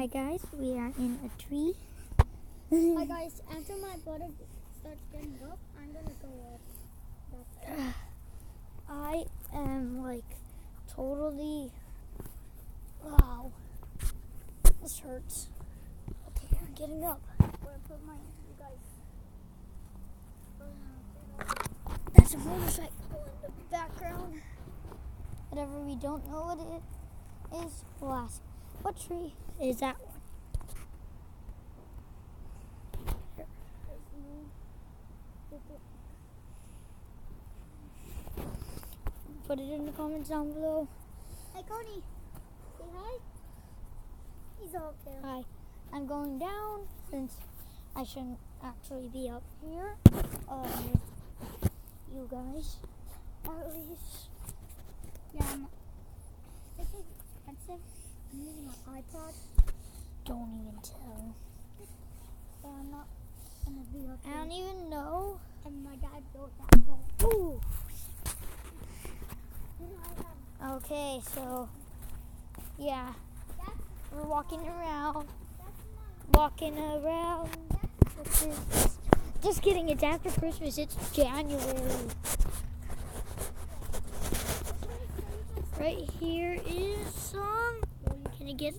Hi guys, we are in a tree. Hi guys, after my brother starts getting up, I'm gonna go up. I am like totally. Wow, this hurts. Okay, I'm getting up. Where I put my, you guys. That's a motorcycle in the background. Whatever we don't know what it is, we'll ask. What tree is that one? Put it in the comments down below. Hey Coney, say hi. He's up there. Hi. I'm going down since I shouldn't actually be up here with you guys. At least. Yeah, this is expensive. I'm using my iPod. Don't even tell. So I'm not gonna be up I there. don't even know. And my dad built that phone. Ooh. You know I have. Okay, so yeah, we're walking around. This is just kidding. It's after Christmas. It's January. Right here is some. Can you guess?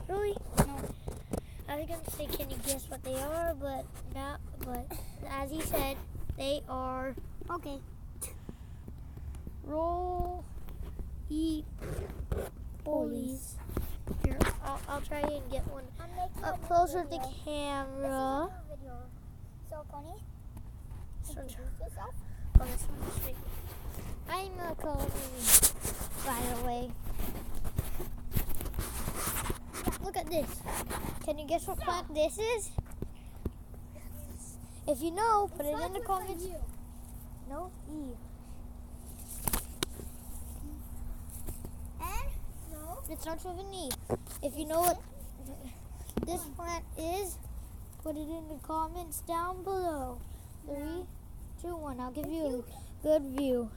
Really? No. I was gonna say, can you guess what they are? But not. But as he said, they are Okay. roll polies. Here, I'll try and get one I'm making up a closer to video. the camera. This is a new video. So Coney, This one's- introduce yourself. Oh, this one's sweet. I'm a Coney, by the way. Look at this. Can you guess what plant this is? If you know, put it in the comments. No, E. And no. It starts with an E. If you know what this plant is, put it in the comments down below. 3, 2, 1. I'll give you a good view.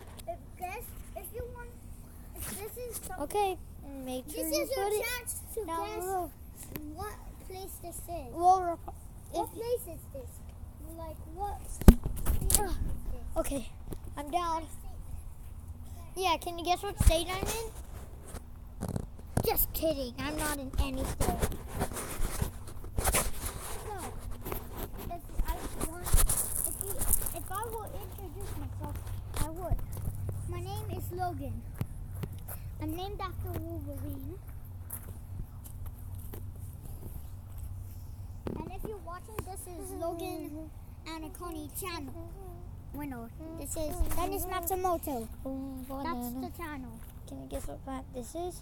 If you want, if this is something. Okay, make sure This you is your put it chance to down guess below. what place this is. Well, What place is this? Like what? okay, I'm down. Yeah, can you guess what state I'm in? Just kidding. I'm not in any state. No. If I will introduce myself, I would. My name is Logan. I'm named after Wolverine. And if you're watching, this is Logan and a Coney channel. Wait, no, this is Dennis Matsumoto. That's the channel. Can you guess what plant this is?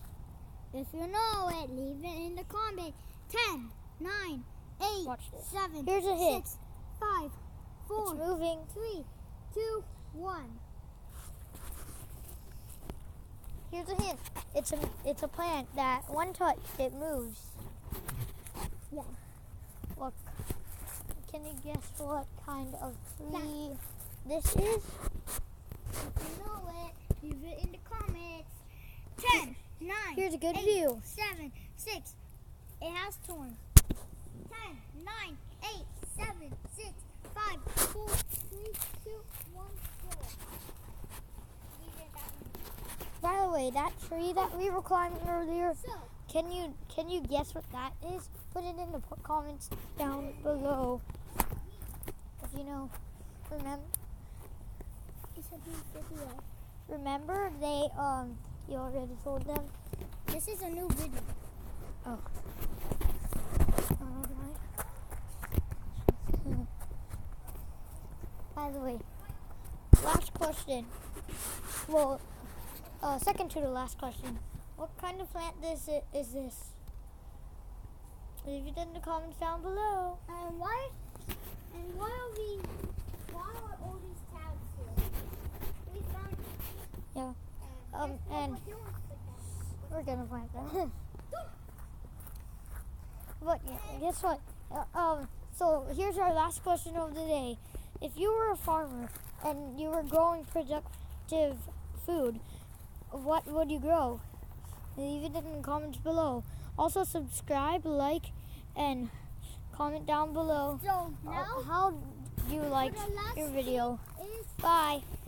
If you know it, leave it in the comments. 10, 9, 8, Watch this. 7, Here's a hint. 6, 5, 4, It's moving. 3, 2, 1. Here's a hint. It's a plant that one touch it moves. Yeah. Look. Can you guess what kind of tree this is? If you know it, leave it in the comments. 10, 9, Here's a good 8, view. 7, 6. It has thorns. 10, 9, 8, 7, 6, 5, 4, 3, 2, 1, 0. Leave it that way. By the way, that tree that we were climbing earlier, So, can you guess what that is? Put it in the comments down below. If you know, remember it's a new video. remember they you already told them. This is a new video. Oh. Alright. By the way, last question. Well, second to the last question. What kind of plant is this? Leave it in the comments down below. And why are all these tabs here? We found Yeah. guess what And we're doing with them? we're gonna plant them. But yeah, guess what? So here's our last question of the day. If you were a farmer and you were growing productive food, what would you grow? Leave it in the comments below. Also subscribe, like, and comment down below So now how you like the last your video. is Bye.